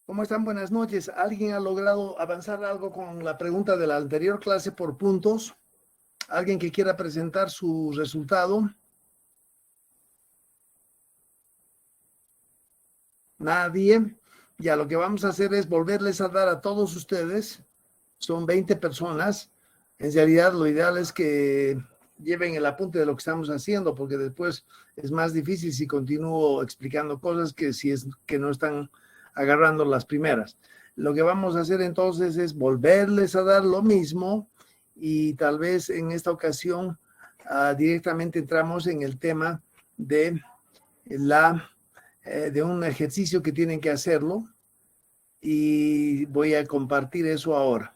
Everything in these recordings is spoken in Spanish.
¿Cómo están? Buenas noches. ¿Alguien ha logrado avanzar algo con la pregunta de la anterior clase por puntos? ¿Alguien que quiera presentar su resultado? Nadie. Ya lo que vamos a hacer es volverles a dar a todos ustedes. Son 20 personas. En realidad lo ideal es que lleven el apunte de lo que estamos haciendo, porque después es más difícil si continúo explicando cosas que si es que no están agarrando las primeras. Lo que vamos a hacer entonces es volverles a dar lo mismo y tal vez en esta ocasión directamente entramos en el tema de de un ejercicio que tienen que hacerlo y voy a compartir eso ahora.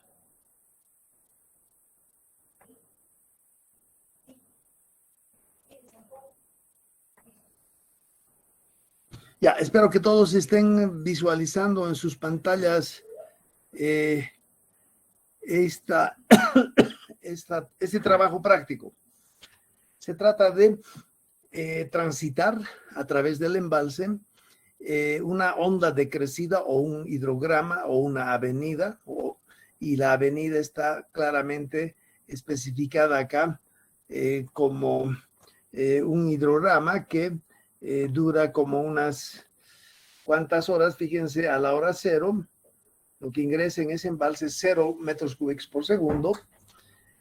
Ya, espero que todos estén visualizando en sus pantallas este trabajo práctico. Se trata de transitar a través del embalse una onda decrecida o un hidrograma o una avenida, y la avenida está claramente especificada acá como un hidrograma que dura como unas cuantas horas. Fíjense, a la hora cero, lo que ingresa en ese embalse es 0 metros cúbicos por segundo.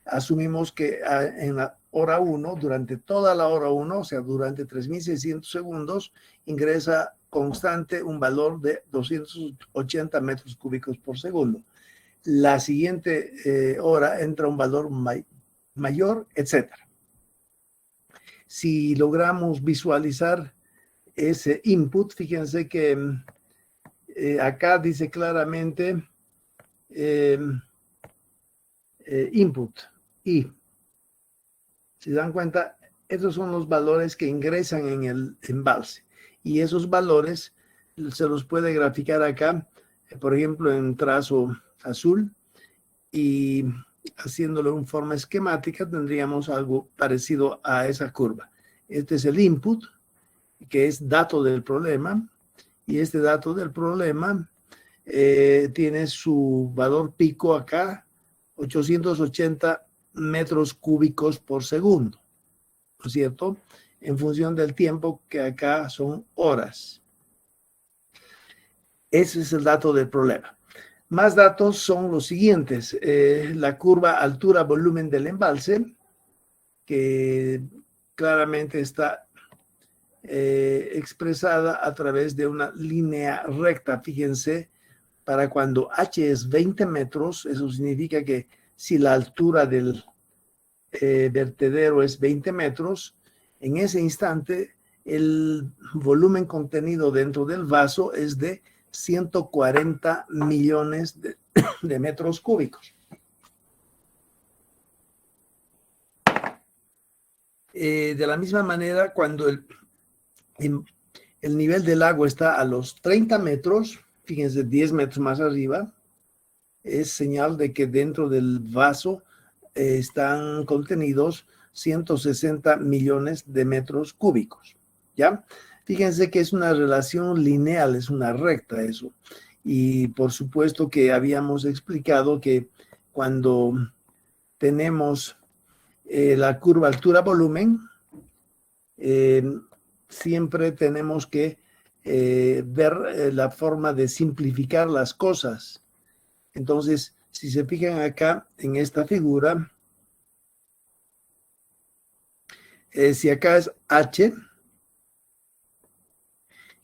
Asumimos que en la hora 1, durante toda la hora 1, o sea, durante 3.600 segundos, ingresa constante un valor de 280 metros cúbicos por segundo. La siguiente hora entra un valor mayor, etc. Si logramos visualizar ese input, fíjense que acá dice claramente input. Y si se dan cuenta, esos son los valores que ingresan en el embalse. Y esos valores se los puede graficar acá, por ejemplo, en trazo azul, y haciéndolo en forma esquemática tendríamos algo parecido a esa curva. Este es el input, que es dato del problema, y este dato del problema tiene su valor pico acá, 880 metros cúbicos por segundo, ¿no es cierto? En función del tiempo, que acá son horas. Ese es el dato del problema. Más datos son los siguientes. La curva altura-volumen del embalse, que claramente está expresada a través de una línea recta. Fíjense, para cuando H es 20 metros, eso significa que si la altura del vertedero es 20 metros, en ese instante el volumen contenido dentro del vaso es de 140 millones de metros cúbicos. De la misma manera, cuando el nivel del agua está a los 30 metros, fíjense, 10 metros más arriba, es señal de que dentro del vaso están contenidos 160 millones de metros cúbicos, ¿ya? Fíjense que es una relación lineal, es una recta eso. Y por supuesto que habíamos explicado que cuando tenemos la curva altura-volumen, siempre tenemos que ver la forma de simplificar las cosas. Entonces, si se fijan acá en esta figura, si acá es H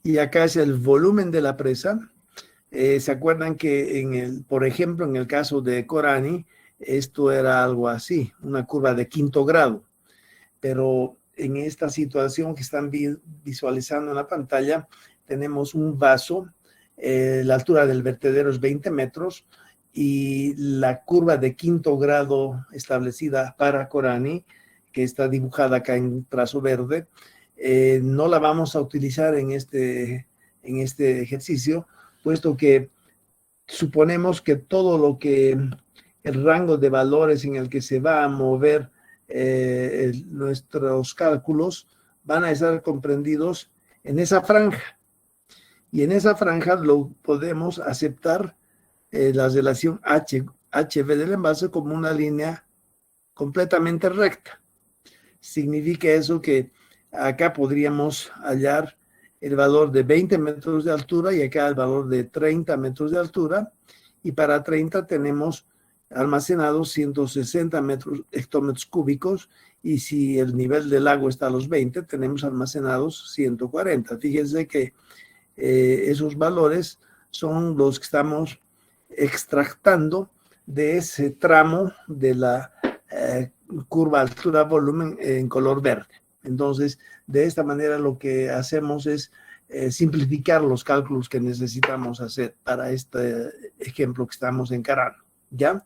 y acá es el volumen de la presa, ¿se acuerdan que por ejemplo, en el caso de Corani, esto era algo así, una curva de quinto grado? Pero en esta situación que están visualizando en la pantalla, tenemos un vaso, la altura del vertedero es 20 metros, y la curva de quinto grado establecida para Corani, que está dibujada acá en trazo verde, no la vamos a utilizar en este ejercicio, puesto que suponemos que todo lo que el rango de valores en el que se va a mover nuestros cálculos van a estar comprendidos en esa franja. Y en esa franja lo podemos aceptar la relación HV del embalse como una línea completamente recta. Significa eso que acá podríamos hallar el valor de 20 metros de altura y acá el valor de 30 metros de altura. Y para 30 tenemos almacenados 160 hectómetros cúbicos, y si el nivel del lago está a los 20, tenemos almacenados 140. Fíjense que esos valores son los que estamos extractando de ese tramo de la curva altura-volumen en color verde. Entonces, de esta manera lo que hacemos es simplificar los cálculos que necesitamos hacer para este ejemplo que estamos encarando, ¿ya?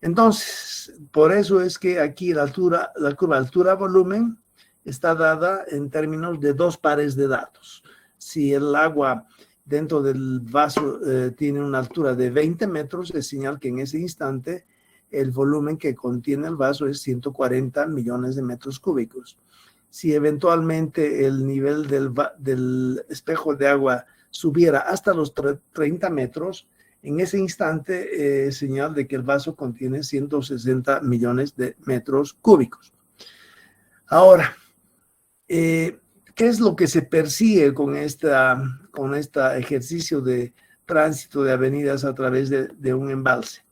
Entonces, por eso es que aquí la curva altura-volumen está dada en términos de dos pares de datos. Si el agua dentro del vaso tiene una altura de 20 metros, es señal que en ese instante el volumen que contiene el vaso es 140 millones de metros cúbicos. Si eventualmente el nivel del espejo de agua subiera hasta los 30 metros, en ese instante es señal de que el vaso contiene 160 millones de metros cúbicos. Ahora, ¿qué es lo que se persigue con este ejercicio de tránsito de avenidas a través de un embalse?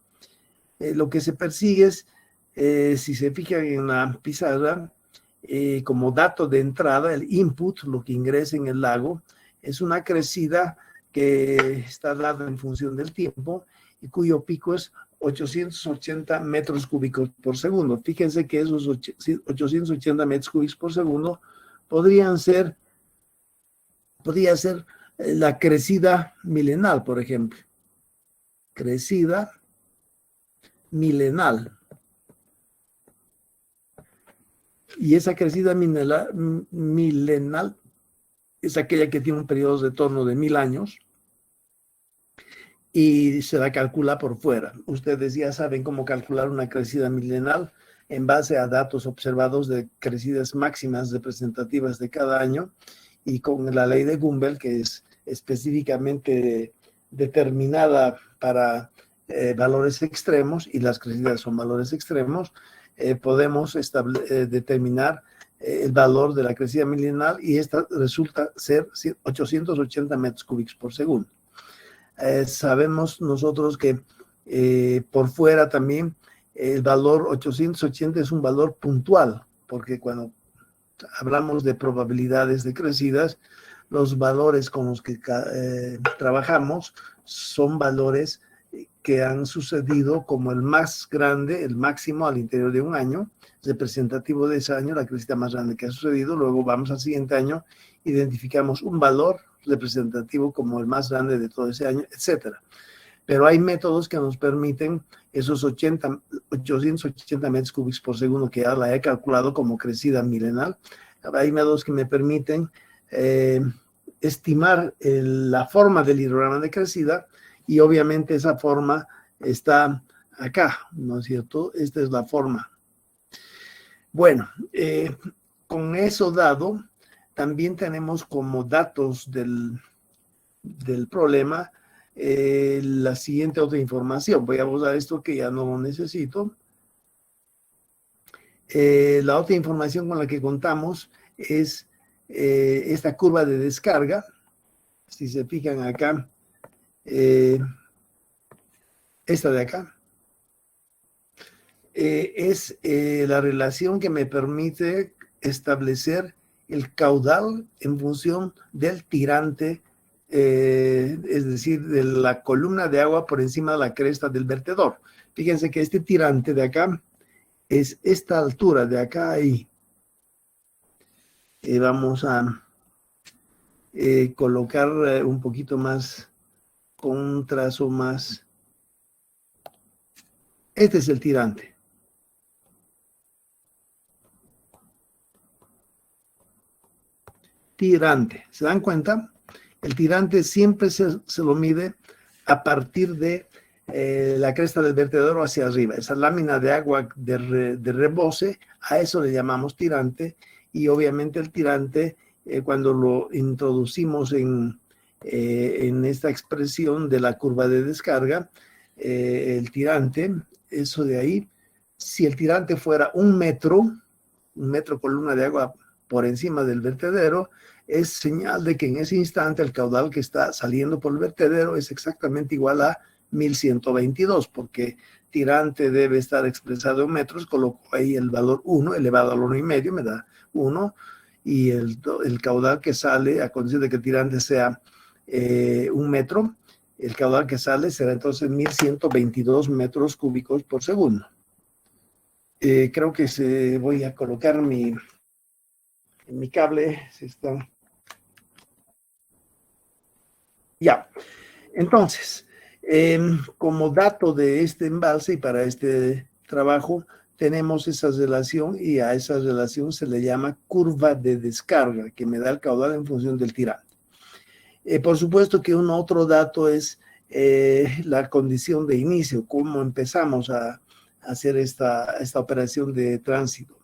Lo que se persigue es, si se fijan en la pizarra, como dato de entrada, el input, lo que ingresa en el lago, es una crecida que está dada en función del tiempo y cuyo pico es 880 metros cúbicos por segundo. Fíjense que esos 880 metros cúbicos por segundo podría ser la crecida milenal, por ejemplo. Crecida milenal. Y esa crecida milenal es aquella que tiene un periodo de torno de 1000 años y se la calcula por fuera. Ustedes ya saben cómo calcular una crecida milenal en base a datos observados de crecidas máximas representativas de cada año, y con la ley de Gumbel, que es específicamente determinada para valores extremos, y las crecidas son valores extremos, podemos determinar el valor de la crecida milenal, y esta resulta ser 880 metros cúbicos por segundo. Sabemos nosotros que por fuera también el valor 880 es un valor puntual, porque cuando hablamos de probabilidades de crecidas, los valores con los que trabajamos son valores que han sucedido como el más grande, el máximo al interior de un año, representativo de ese año, la crecida más grande que ha sucedido. Luego vamos al siguiente año, identificamos un valor representativo como el más grande de todo ese año, etcétera. Pero hay métodos que nos permiten esos 880 metros cúbicos por segundo, que ya la he calculado como crecida milenal. Hay métodos que me permiten estimar la forma del hidrograma de crecida, y obviamente esa forma está acá, ¿no es cierto? Esta es la forma. Bueno, con eso dado, también tenemos como datos del problema la siguiente otra información. Voy a usar esto que ya no lo necesito. La otra información con la que contamos es esta curva de descarga. Si se fijan acá, esta de acá, es la relación que me permite establecer el caudal en función del tirante, es decir, de la columna de agua por encima de la cresta del vertedor. Fíjense que este tirante de acá es esta altura de acá ahí. Vamos a colocar un poquito más, con un trazo más. Este es el tirante. Tirante. ¿Se dan cuenta? El tirante siempre se lo mide a partir de la cresta del vertedero hacia arriba. Esa lámina de agua de rebose, a eso le llamamos tirante. Y obviamente el tirante, cuando lo introducimos en en esta expresión de la curva de descarga, el tirante, eso de ahí, si el tirante fuera un metro columna de agua por encima del vertedero, es señal de que en ese instante el caudal que está saliendo por el vertedero es exactamente igual a 1122, porque tirante debe estar expresado en metros, coloco ahí el valor 1 elevado al 1,5, me da 1, y el caudal que sale, a condición de que el tirante sea un metro, el caudal que sale será entonces 1122 metros cúbicos por segundo. Creo que voy a colocar mi cable. Ya, entonces, como dato de este embalse y para este trabajo, tenemos esa relación y a esa relación se le llama curva de descarga, que me da el caudal en función del tirante. Por supuesto que un otro dato es la condición de inicio, cómo empezamos a hacer esta operación de tránsito.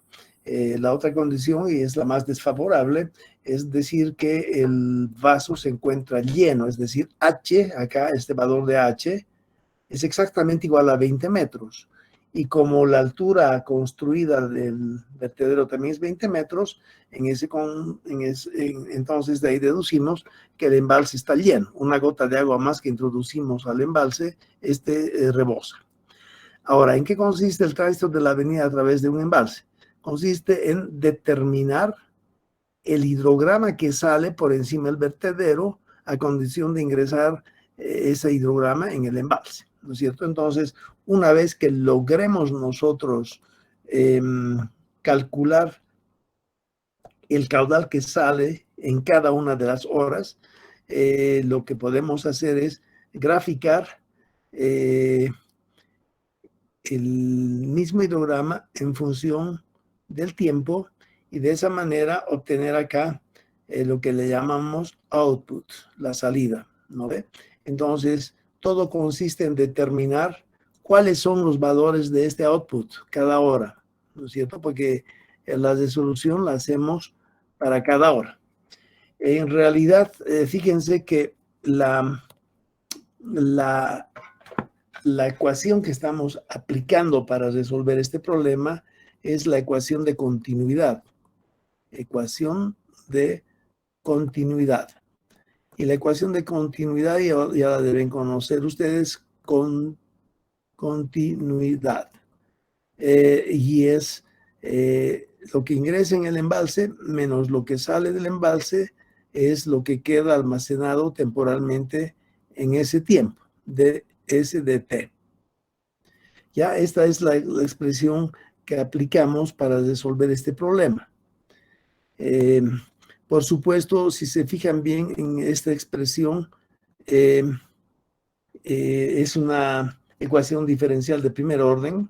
La otra condición, y es la más desfavorable, es decir que el vaso se encuentra lleno, es decir, H, acá este valor de H, es exactamente igual a 20 metros. Y como la altura construida del vertedero también es 20 metros, entonces de ahí deducimos que el embalse está lleno. Una gota de agua más que introducimos al embalse, rebosa. Ahora, ¿en qué consiste el tránsito de la avenida a través de un embalse? Consiste en determinar el hidrograma que sale por encima del vertedero a condición de ingresar ese hidrograma en el embalse, ¿no es cierto? Entonces, una vez que logremos nosotros calcular el caudal que sale en cada una de las horas, lo que podemos hacer es graficar el mismo hidrograma en función del tiempo y de esa manera obtener acá lo que le llamamos output, la salida, ¿no ve? Entonces, todo consiste en determinar cuáles son los valores de este output cada hora, ¿no es cierto? Porque la resolución la hacemos para cada hora. En realidad, fíjense que la ecuación que estamos aplicando para resolver este problema es la ecuación de continuidad. Ecuación de continuidad. Y la ecuación de continuidad ya la deben conocer ustedes con continuidad. Y es lo que ingresa en el embalse menos lo que sale del embalse es lo que queda almacenado temporalmente en ese tiempo, de S de T. Ya esta es la expresión que aplicamos para resolver este problema. Por supuesto, si se fijan bien en esta expresión, es una ecuación diferencial de primer orden.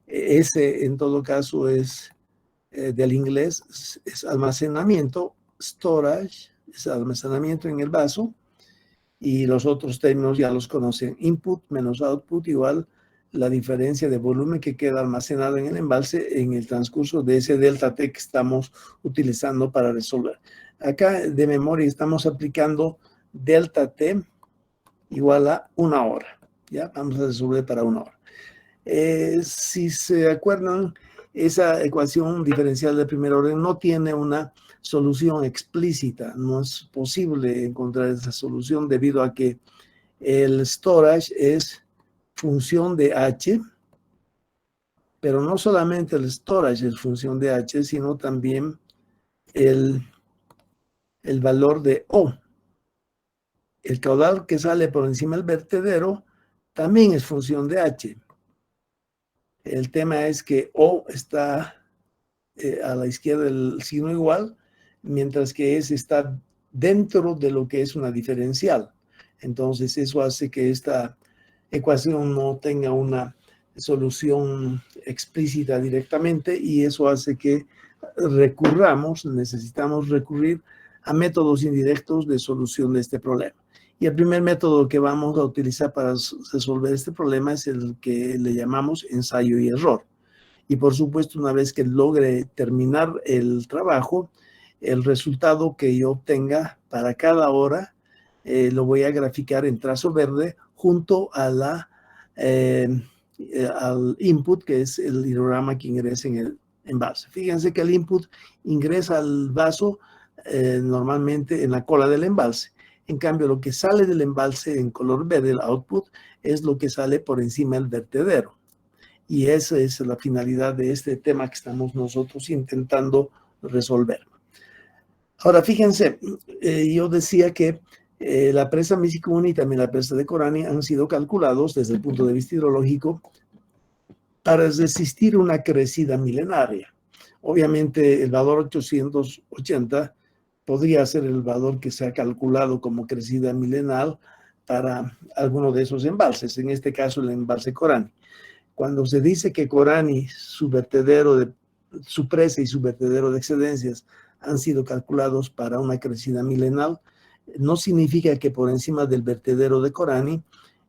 S en todo caso es del inglés, es almacenamiento, storage, es almacenamiento en el vaso, y los otros términos ya los conocen. Input menos output igual la diferencia de volumen que queda almacenado en el embalse en el transcurso de ese delta T que estamos utilizando para resolver. Acá de memoria estamos aplicando delta T igual a 1 hora. Ya vamos a resolver para 1 hora. Si se acuerdan, esa ecuación diferencial de primer orden no tiene una solución explícita. No es posible encontrar esa solución debido a que el storage es función de H, pero no solamente el storage es función de H, sino también el valor de O. El caudal que sale por encima del vertedero también es función de H. El tema es que O está a la izquierda del signo igual, mientras que S está dentro de lo que es una diferencial. Entonces eso hace que esta ecuación no tenga una solución explícita directamente y eso hace que necesitamos recurrir a métodos indirectos de solución de este problema. Y el primer método que vamos a utilizar para resolver este problema es el que le llamamos ensayo y error. Y por supuesto, una vez que logre terminar el trabajo, el resultado que yo obtenga para cada hora lo voy a graficar en trazo verde junto a al input, que es el hidrograma que ingresa en el envase. Fíjense que el input ingresa al vaso normalmente en la cola del embalse. En cambio, lo que sale del embalse en color verde, el output, es lo que sale por encima del vertedero. Y esa es la finalidad de este tema que estamos nosotros intentando resolver. Ahora, fíjense, yo decía que la presa Misicuni y también la presa de Corani han sido calculados desde el punto de vista hidrológico para resistir una crecida milenaria. Obviamente, el valor 880 podría ser el valor que se ha calculado como crecida milenal para alguno de esos embalses, en este caso el embalse Corani. Cuando se dice que Corani, su presa y su vertedero de excedencias han sido calculados para una crecida milenal, no significa que por encima del vertedero de Corani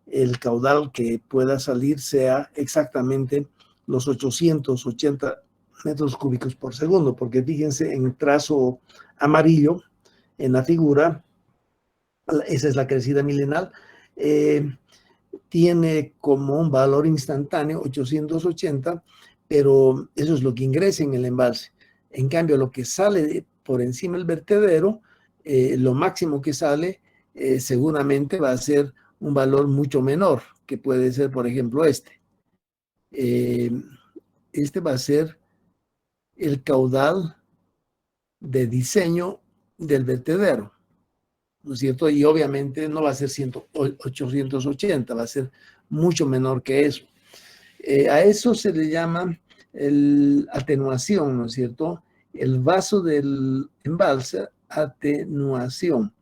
el caudal que pueda salir sea exactamente los 880 metros cúbicos por segundo, porque fíjense en trazo amarillo en la figura, esa es la crecida milenal, tiene como un valor instantáneo 880, pero eso es lo que ingresa en el embalse. En cambio, lo que sale por encima del vertedero, lo máximo que sale seguramente va a ser un valor mucho menor, que puede ser, por ejemplo, este. Este va a ser el caudal de diseño del vertedero, ¿no es cierto? Y obviamente no va a ser 880, va a ser mucho menor que eso. A eso se le llama atenuación, ¿no es cierto? El vaso del embalse, atenuación.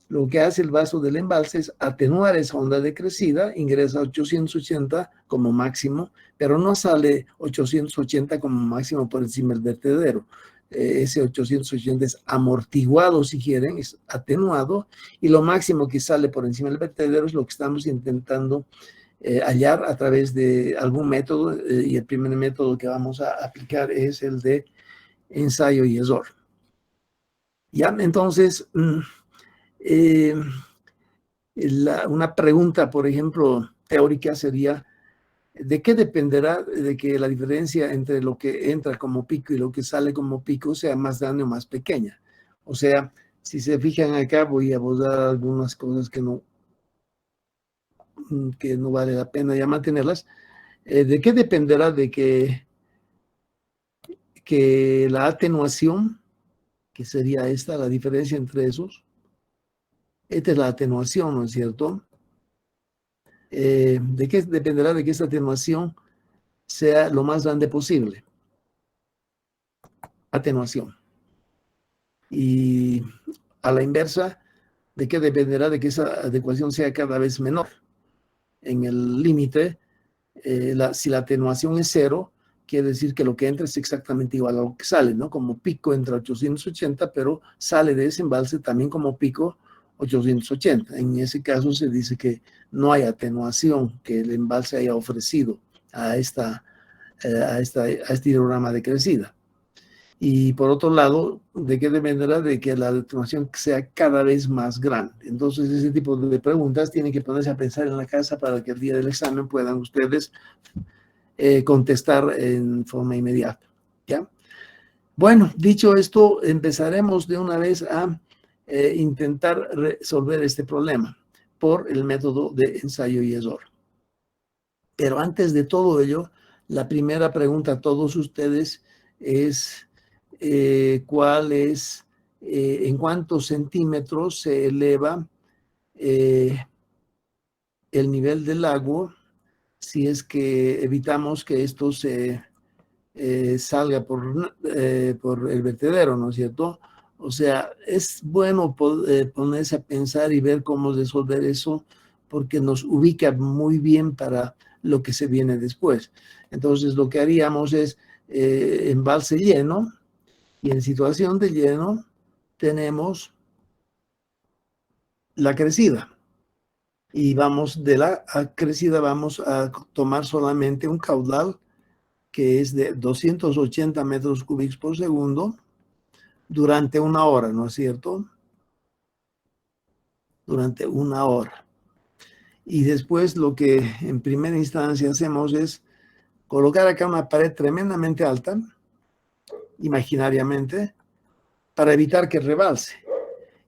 Lo que hace el vaso del embalse es atenuar esa onda de crecida, ingresa a 880 como máximo, pero no sale 880 como máximo por encima del vertedero. Ese 880 es amortiguado, si quieren, es atenuado, y lo máximo que sale por encima del vertedero es lo que estamos intentando hallar a través de algún método, y el primer método que vamos a aplicar es el de ensayo y error. Ya, entonces, una pregunta, por ejemplo, teórica sería, ¿de qué dependerá de que la diferencia entre lo que entra como pico y lo que sale como pico sea más grande o más pequeña? O sea, si se fijan acá, voy a abordar algunas cosas que no vale la pena ya mantenerlas. ¿De qué dependerá de que la atenuación, que sería esta, la diferencia entre esos? Esta es la atenuación, ¿no es cierto? ¿De qué dependerá de que esta atenuación sea lo más grande posible? Atenuación. Y a la inversa, ¿de qué dependerá de que esa adecuación sea cada vez menor? En el límite, si la atenuación es cero, quiere decir que lo que entra es exactamente igual a lo que sale, ¿no? Como pico entra 880, pero sale de ese embalse también como pico 880. En ese caso se dice que no hay atenuación que el embalse haya ofrecido a este hidrograma de crecida. Y por otro lado, ¿de qué dependerá? De que la atenuación sea cada vez más grande. Entonces, ese tipo de preguntas tienen que ponerse a pensar en la casa para que el día del examen puedan ustedes contestar en forma inmediata. ¿Ya? Bueno, dicho esto, empezaremos de una vez a intentar resolver este problema por el método de ensayo y error. Pero antes de todo ello, la primera pregunta a todos ustedes es ¿cuál es, en cuántos centímetros se eleva el nivel del lago si es que evitamos que esto se salga por el vertedero, ¿no es cierto? O sea, es bueno ponerse a pensar y ver cómo resolver eso, porque nos ubica muy bien para lo que se viene después. Entonces, lo que haríamos es embalse lleno, y en situación de lleno tenemos la crecida. Y vamos de la crecida, vamos a tomar solamente un caudal que es de 280 metros cúbicos por segundo durante una hora, ¿no es cierto? durante una hora. Y después lo que en primera instancia hacemos es colocar acá una pared tremendamente alta, imaginariamente, para evitar que rebalse.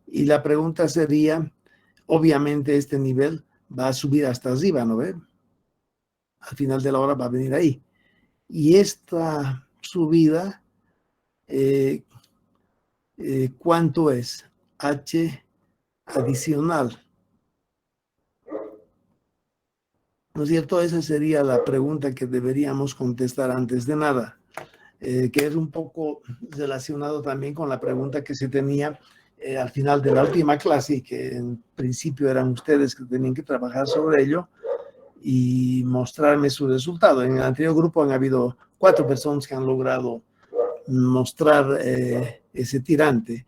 Y la pregunta sería, obviamente este nivel va a subir hasta arriba, ¿no ve? Al final de la hora va a venir ahí. Y esta subida, eh, ¿cuánto es? H adicional. ¿No es cierto? Esa sería la pregunta que deberíamos contestar antes de nada, que es un poco relacionado también con la pregunta que se tenía al final de la última clase y que en principio eran ustedes que tenían que trabajar sobre ello y mostrarme su resultado. En el anterior grupo han habido 4 personas que han logrado mostrar ese tirante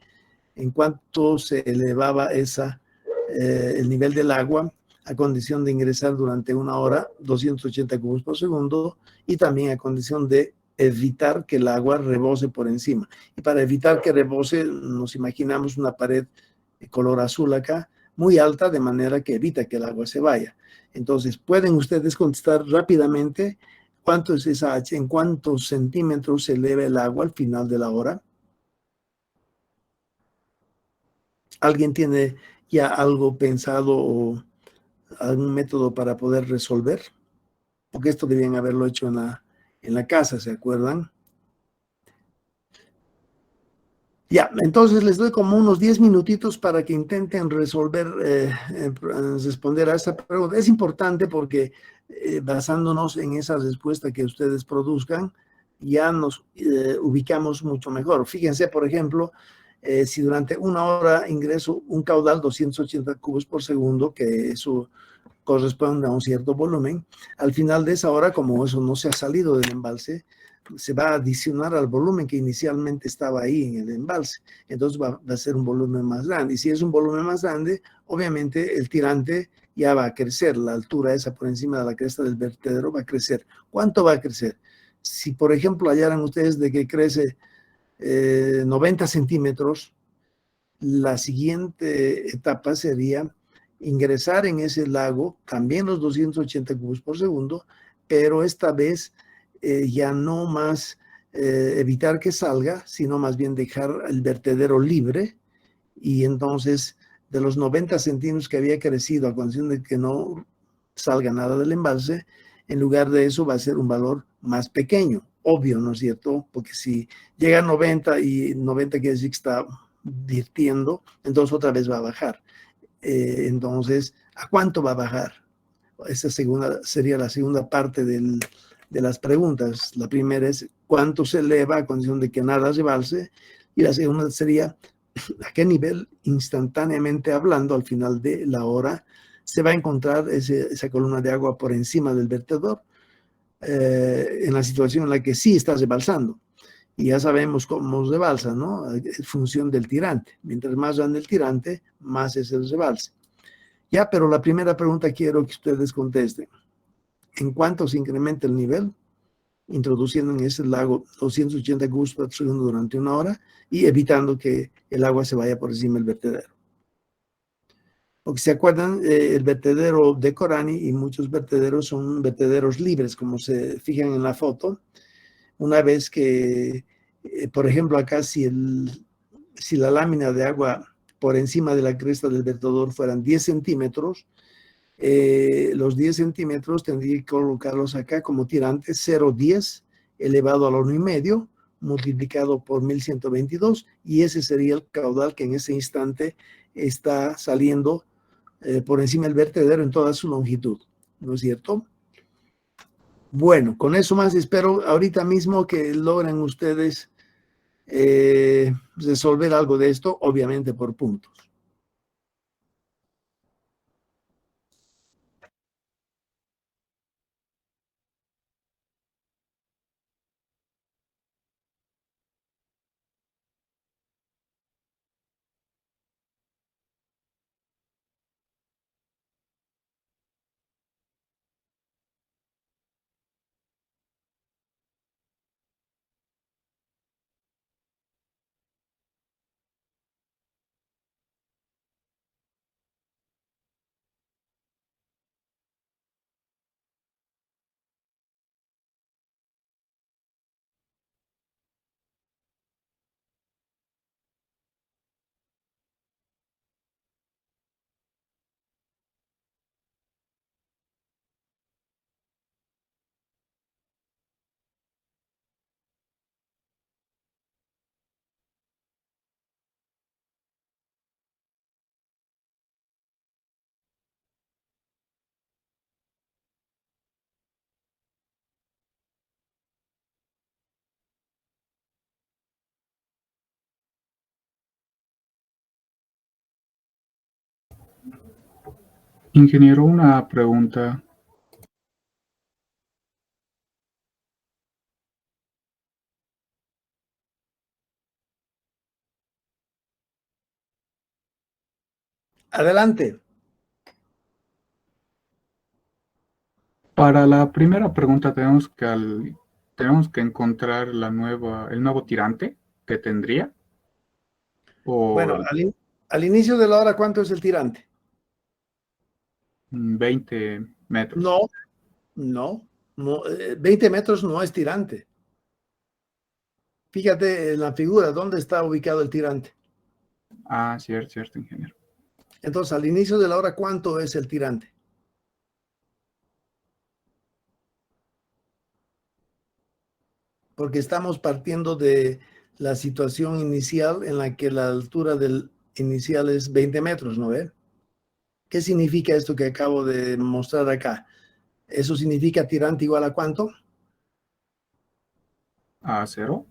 en cuanto se elevaba el nivel del agua a condición de ingresar durante una hora 280 cubos por segundo y también a condición de evitar que el agua rebose por encima. Y para evitar que rebose, nos imaginamos una pared de color azul acá, muy alta, de manera que evita que el agua se vaya. Entonces, pueden ustedes contestar rápidamente cuánto es esa H, en cuántos centímetros se eleva el agua al final de la hora. ¿Alguien tiene ya algo pensado o algún método para poder resolver? Porque esto debían haberlo hecho en la casa, ¿se acuerdan? Ya, entonces les doy como unos 10 minutitos para que intenten resolver, responder a esta pregunta. Es importante porque basándonos en esa respuesta que ustedes produzcan, ya nos ubicamos mucho mejor. Fíjense, por ejemplo, si durante una hora ingreso un caudal 280 cubos por segundo, que eso corresponde a un cierto volumen, al final de esa hora, como eso no se ha salido del embalse, se va a adicionar al volumen que inicialmente estaba ahí en el embalse. Entonces va a ser un volumen más grande. Y si es un volumen más grande, obviamente el tirante ya va a crecer. La altura esa por encima de la cresta del vertedero va a crecer. ¿Cuánto va a crecer? Si, por ejemplo, hallaran ustedes de que crece 90 centímetros, la siguiente etapa sería ingresar en ese lago también los 280 cubos por segundo, pero esta vez ya no más evitar que salga, sino más bien dejar el vertedero libre y entonces de los 90 centímetros que había crecido a condición de que no salga nada del embalse, en lugar de eso va a ser un valor más pequeño, obvio, ¿no es cierto? Porque si llega a 90 y 90 quiere decir que está virtiendo, entonces otra vez va a bajar. Entonces, ¿a cuánto va a bajar? Esa sería la segunda parte de las preguntas. La primera es cuánto se eleva a condición de que nada rebalse y la segunda sería a qué nivel instantáneamente hablando al final de la hora se va a encontrar esa columna de agua por encima del vertedor en la situación en la que sí está rebalsando. Y ya sabemos cómo rebalsa, ¿no? En función del tirante. Mientras más grande el tirante, más es el rebalse. Ya, pero la primera pregunta quiero que ustedes contesten. ¿En cuánto se incrementa el nivel? Introduciendo en ese lago 280 cubos por segundo durante una hora y evitando que el agua se vaya por encima del vertedero. Porque se acuerdan, el vertedero de Corani y muchos vertederos son vertederos libres, como se fijan en la foto. Una vez que, por ejemplo, acá si la lámina de agua por encima de la cresta del vertedor fueran 10 centímetros, los 10 centímetros tendría que colocarlos acá como tirante 0,10 elevado al 1,5 multiplicado por 1122 y ese sería el caudal que en ese instante está saliendo por encima del vertedero en toda su longitud, ¿no es cierto? Bueno, con eso más espero ahorita mismo que logren ustedes resolver algo de esto, obviamente por puntos. Ingeniero, una pregunta. Adelante. Para la primera pregunta tenemos que encontrar el nuevo tirante que tendría, o Bueno, al inicio de la hora, ¿cuánto es el tirante? 20 metros. No, no, no, 20 metros no es tirante. Fíjate en la figura, ¿dónde está ubicado el tirante? Ah, cierto, cierto, ingeniero. Entonces, al inicio de la hora, ¿cuánto es el tirante? Porque estamos partiendo de la situación inicial en la que la altura del inicial es 20 metros, ¿no ve? ¿Qué significa esto que acabo de mostrar acá? Eso significa tirante igual a cuánto? A cero.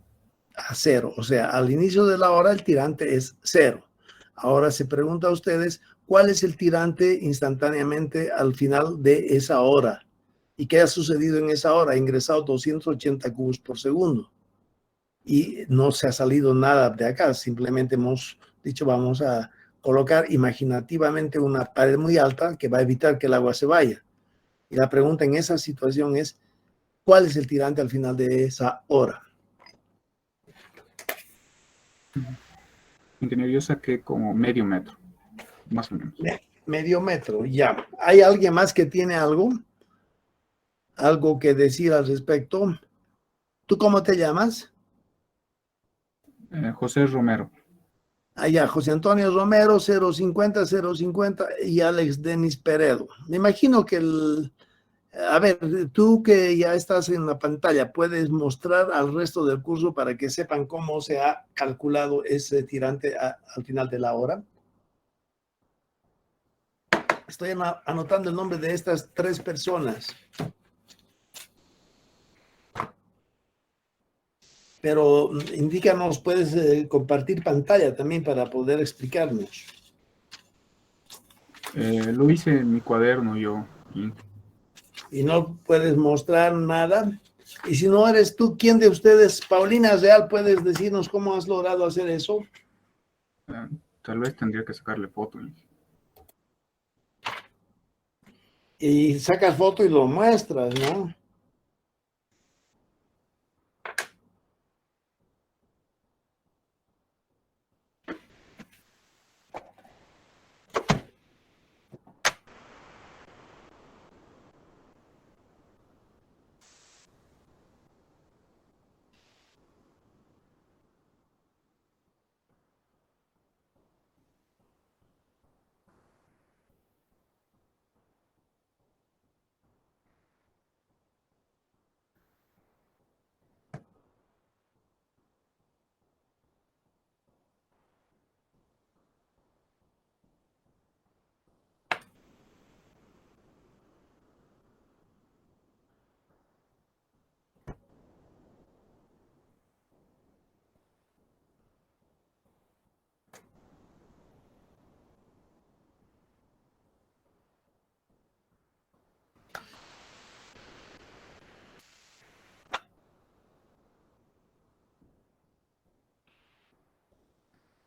A cero. O sea, al inicio de la hora el tirante es cero. Ahora se pregunta a ustedes cuál es el tirante instantáneamente al final de esa hora. ¿Y qué ha sucedido en esa hora? Ha ingresado 280 cubos por segundo. Y no se ha salido nada de acá. Simplemente hemos dicho, vamos a colocar imaginativamente una pared muy alta que va a evitar que el agua se vaya. Y la pregunta en esa situación es, ¿cuál es el tirante al final de esa hora? Ingeniero, yo saqué como medio metro, más o menos. Medio metro, ya. ¿Hay alguien más que tiene algo? ¿Algo que decir al respecto? ¿Tú cómo te llamas? José Romero. Allá, José Antonio Romero, 050 y Alex Denis Peredo. Me imagino que a ver, tú que ya estás en la pantalla, ¿puedes mostrar al resto del curso para que sepan cómo se ha calculado ese tirante al final de la hora? Estoy anotando el nombre de estas tres personas, pero indícanos, puedes compartir pantalla también para poder explicarnos. Lo hice en mi cuaderno yo. Y no puedes mostrar nada. Y si no eres tú, ¿quién de ustedes, Paulina Real, puedes decirnos cómo has logrado hacer eso? Tal vez tendría que sacarle foto. Y sacas foto y lo muestras, ¿no?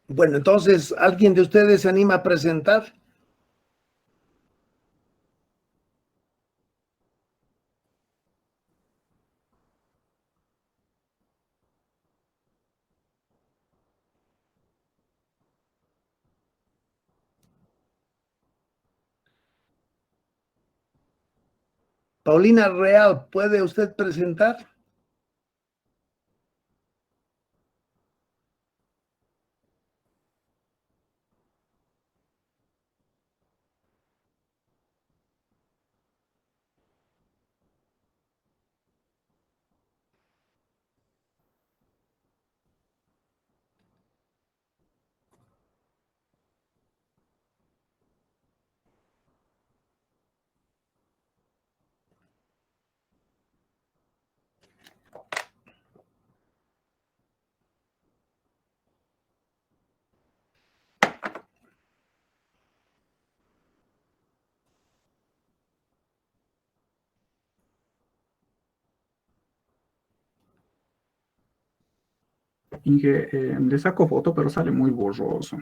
Bueno, entonces, ¿alguien de ustedes se anima a presentar? Paulina Real, ¿puede usted presentar? Inge, le saco foto, pero sale muy borroso.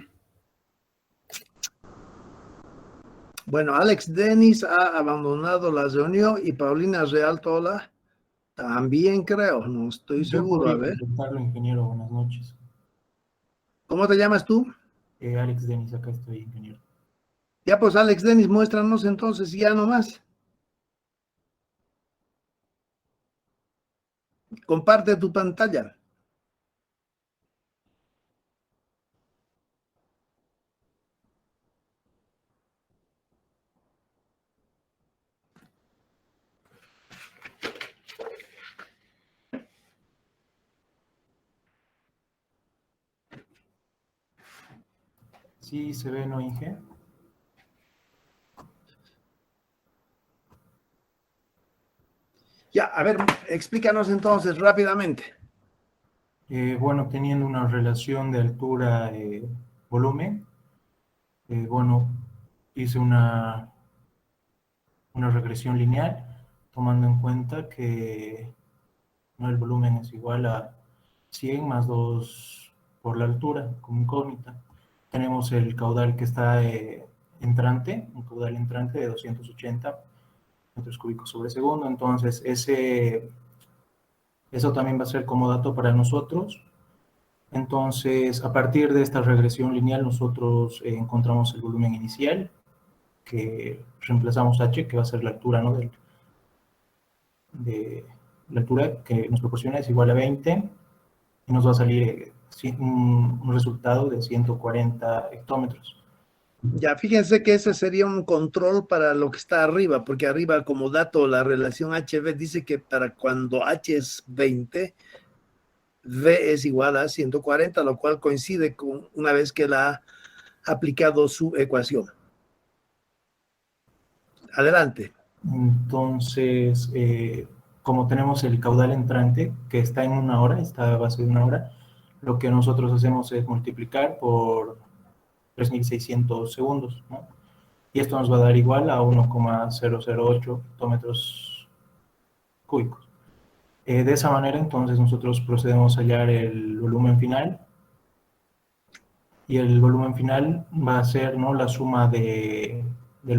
Bueno, Alex Dennis ha abandonado la reunión y Paulina Real Tola también creo, no estoy Yo seguro. A podría ver, contactarlo, ingeniero. Buenas noches. ¿cómo te llamas tú? Alex Denis, acá estoy, ingeniero. Ya pues Alex Dennis, muéstranos entonces ya nomás. Comparte tu pantalla. Sí, se ve, ¿no, Inge? Ya, a ver, explícanos entonces rápidamente. Bueno, teniendo una relación de altura-volumen, bueno, hice una regresión lineal, tomando en cuenta que, ¿no?, el volumen es igual a 100 más 2 por la altura, como incógnita. Tenemos el caudal que está entrante, un caudal entrante de 280 metros cúbicos sobre segundo. Entonces, eso también va a ser como dato para nosotros. Entonces, a partir de esta regresión lineal, nosotros encontramos el volumen inicial, que reemplazamos h, que va a ser la altura, ¿no?, de la altura que nos proporciona es igual a 20, y nos va a salir un resultado de 140 hectómetros. Ya, fíjense que ese sería un control para lo que está arriba, porque arriba como dato la relación HV dice que para cuando H es 20, V es igual a 140, lo cual coincide con una vez que la ha aplicado su ecuación. Adelante. Entonces, como tenemos el caudal entrante, que está en una hora, está a base de una hora, lo que nosotros hacemos es multiplicar por 3.600 segundos, ¿no? Y esto nos va a dar igual a 1,008 hectómetros cúbicos. De esa manera, entonces, nosotros procedemos a hallar el volumen final, y el volumen final va a ser, ¿no?, la suma del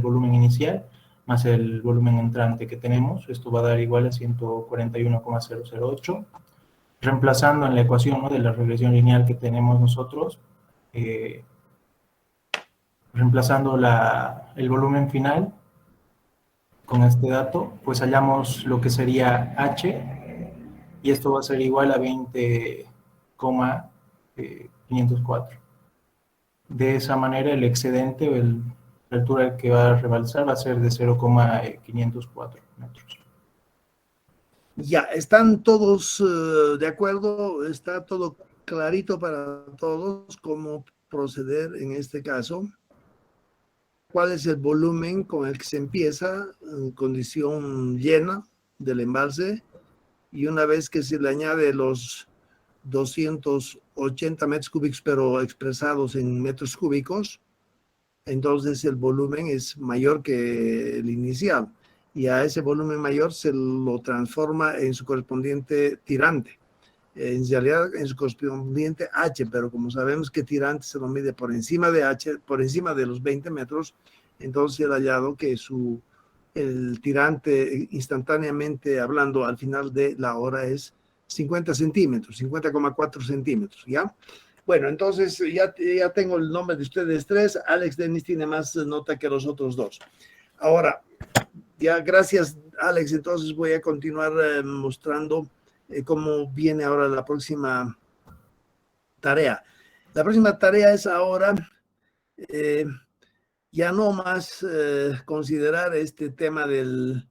volumen inicial más el volumen entrante que tenemos. Esto va a dar igual a 141,008. Reemplazando en la ecuación, ¿no?, de la regresión lineal que tenemos nosotros, reemplazando el volumen final con este dato, pues hallamos lo que sería H, y esto va a ser igual a 20,504. De esa manera, el excedente o la altura que va a rebalsar va a ser de 0,504 metros. Ya, ¿están todos de acuerdo? ¿Está todo clarito para todos cómo proceder en este caso? ¿Cuál es el volumen con el que se empieza en condición llena del embalse? Y una vez que se le añade los 280 metros cúbicos, pero expresados en metros cúbicos, entonces el volumen es mayor que el inicial. Y a ese volumen mayor se lo transforma en su correspondiente tirante. En realidad en su correspondiente H, pero como sabemos que tirante se lo mide por encima de H, por encima de los 20 metros, entonces el hallado que el tirante instantáneamente hablando al final de la hora es 50 centímetros, 50,4 centímetros, ¿ya? Bueno, entonces ya tengo el nombre de ustedes tres. Alex Dennis tiene más nota que los otros dos. Ahora, ya gracias Alex, entonces voy a continuar mostrando cómo viene ahora la próxima tarea. La próxima tarea es ahora ya no más considerar este tema de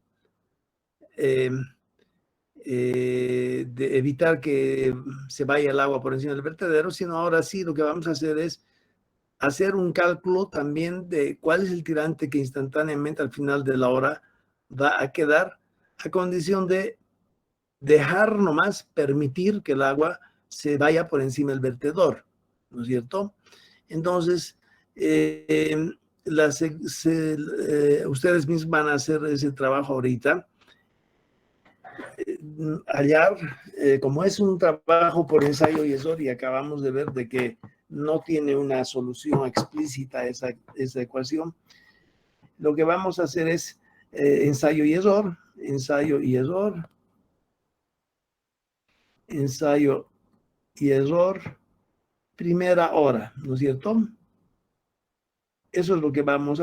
evitar que se vaya el agua por encima del vertedero, sino ahora sí lo que vamos a hacer es hacer un cálculo también de cuál es el tirante que instantáneamente al final de la hora va a quedar, a condición de dejar nomás, permitir que el agua se vaya por encima del vertedor, ¿no es cierto? Entonces, ustedes mismos van a hacer ese trabajo ahorita. hallar, como es un trabajo por ensayo y error, y acabamos de ver de que no tiene una solución explícita esa ecuación, lo que vamos a hacer es ensayo y error, ensayo y error, ensayo y error, primera hora, ¿no es cierto? Eso es lo que vamos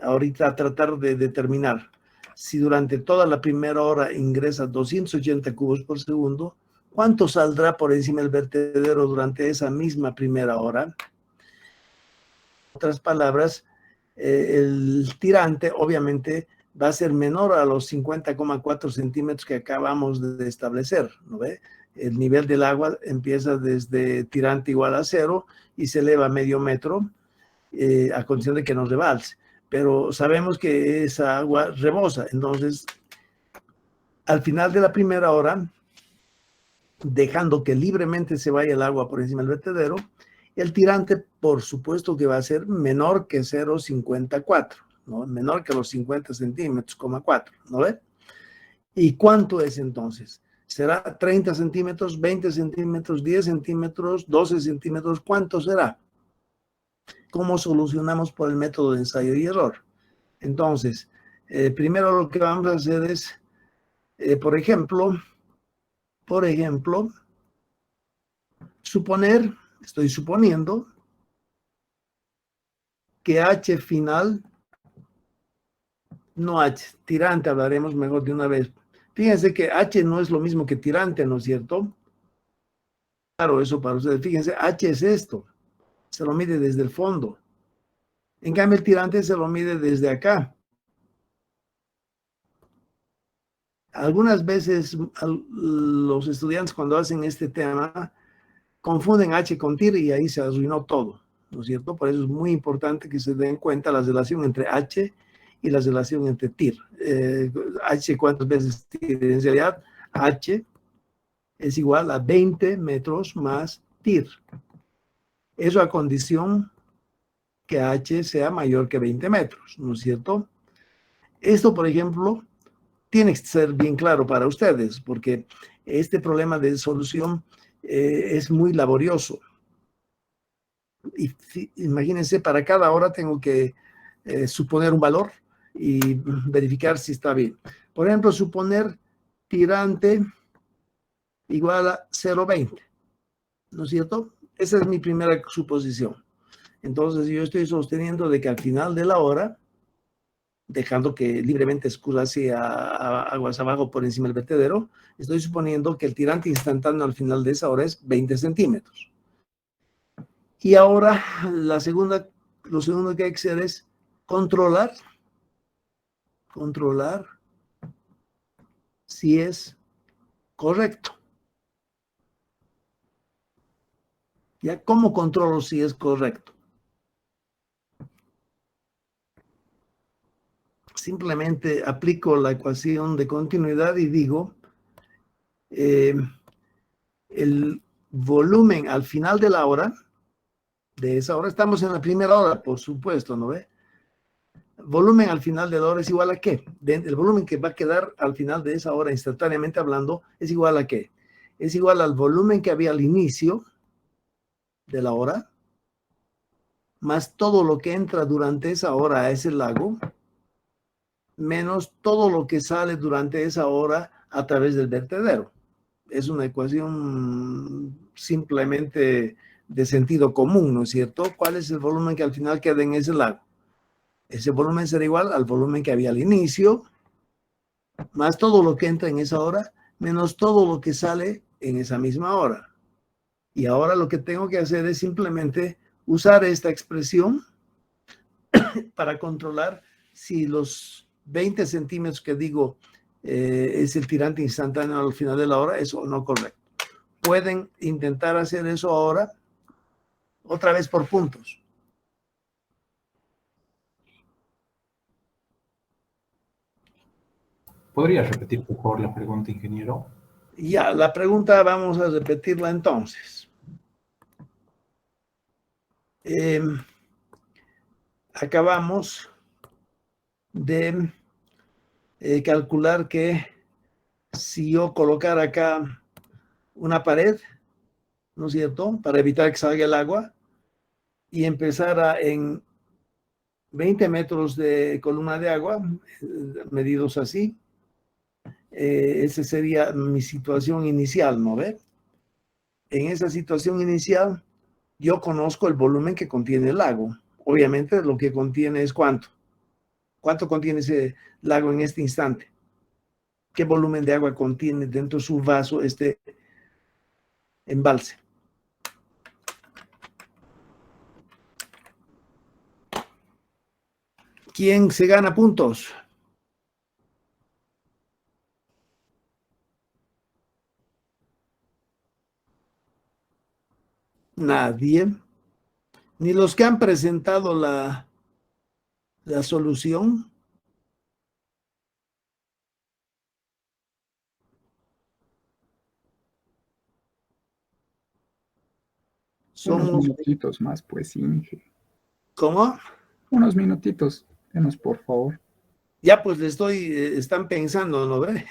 ahorita a tratar de determinar. Si durante toda la primera hora ingresa 280 cubos por segundo, ¿cuánto saldrá por encima del vertedero durante esa misma primera hora? En otras palabras, el tirante obviamente va a ser menor a los 50,4 centímetros que acabamos de establecer, ¿no ve? El nivel del agua empieza desde tirante igual a 0 y se eleva a medio metro a condición de que no rebalse. Pero sabemos que esa agua rebosa. Entonces, al final de la primera hora, dejando que libremente se vaya el agua por encima del vertedero, el tirante, por supuesto que va a ser menor que 0,54, ¿no? Menor que los 50 centímetros, 4, ¿no ve? ¿Y cuánto es entonces? ¿Será 30 centímetros, 20 centímetros, 10 centímetros, 12 centímetros? ¿Cuánto será? ¿Cómo solucionamos por el método de ensayo y error? Entonces, primero lo que vamos a hacer es, por ejemplo, suponer, estoy suponiendo, que H final, no H, tirante, hablaremos mejor de una vez. Fíjense que H no es lo mismo que tirante, ¿no es cierto? Claro, eso para ustedes. Fíjense, H es esto, se lo mide desde el fondo. En cambio, el tirante se lo mide desde acá. Algunas veces los estudiantes cuando hacen este tema confunden H con TIR y ahí se arruinó todo, ¿no es cierto? Por eso es muy importante que se den cuenta la relación entre H y la relación entre TIR. H, ¿cuántas veces TIR? En realidad, H es igual a 20 metros más TIR. Eso a condición que H sea mayor que 20 metros, ¿no es cierto? Esto, por ejemplo, tiene que ser bien claro para ustedes, porque este problema de solución es muy laborioso. Y imagínense, para cada hora tengo que suponer un valor y verificar si está bien. Por ejemplo, suponer tirante igual a 0,20, ¿no es cierto? Esa es mi primera suposición. Entonces yo estoy sosteniendo de que al final de la hora, dejando que libremente escurra hacia aguas abajo por encima del vertedero, estoy suponiendo que el tirante instantáneo al final de esa hora es 20 centímetros. Y ahora lo segundo que hay que hacer es controlar si es correcto. ¿Ya? ¿Cómo controlo si es correcto? Simplemente aplico la ecuación de continuidad y digo el volumen al final de la hora, de esa hora, estamos en la primera hora, por supuesto, ¿no ve? Volumen al final de la hora es igual a qué? El volumen que va a quedar al final de esa hora, instantáneamente hablando, es igual a qué? Es igual al volumen que había al inicio de la hora, más todo lo que entra durante esa hora a ese lago, menos todo lo que sale durante esa hora a través del vertedero. Es una ecuación simplemente de sentido común, ¿no es cierto? ¿Cuál es el volumen que al final queda en ese lago? Ese volumen será igual al volumen que había al inicio, más todo lo que entra en esa hora, menos todo lo que sale en esa misma hora. Y ahora lo que tengo que hacer es simplemente usar esta expresión para controlar si los 20 centímetros que digo es el tirante instantáneo al final de la hora, es o no correcto. Pueden intentar hacer eso ahora, otra vez por puntos. ¿Podría repetir, por favor, la pregunta, ingeniero? Ya, la pregunta vamos a repetirla entonces. Acabamos de calcular que si yo colocar acá una pared, ¿no es cierto?, para evitar que salga el agua, y empezara en 20 metros de columna de agua, medidos así, esa sería mi situación inicial, ¿no ve? En esa situación inicial, yo conozco el volumen que contiene el lago. Obviamente, lo que contiene es cuánto. ¿Cuánto contiene ese lago en este instante? ¿Qué volumen de agua contiene dentro de su vaso este embalse? ¿Quién se gana puntos? Nadie. Ni los que han presentado la solución. Unos Somos, minutitos más, pues, Inge. ¿cómo? Unos minutitos, denos, por favor. Ya pues le están pensando, ¿no ve?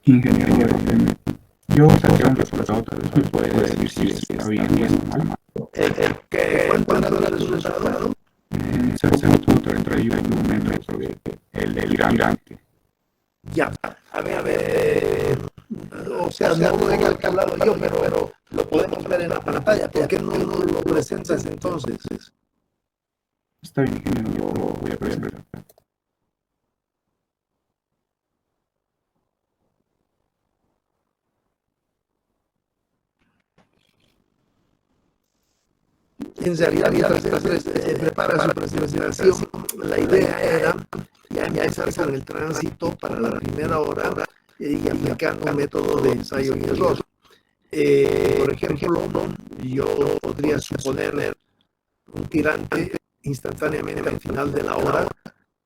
Ingeniero, yo saqué un resultado, tal vez me puede decir si está bien o está mal. ¿Cuál era el resultado? 0.31 metros el tirante. Ya, a ver, o sea, no lo he calculado yo, pero lo podemos ver en la pantalla. ¿Por qué no lo presentas entonces? Está bien, ingeniero, yo lo voy a presentar. En realidad, mientras prepara su presentación, la idea era ya empezar con el tránsito para la primera hora y aplicando un método de ensayo y error. Por ejemplo, yo podría suponer un tirante instantáneamente al final de la hora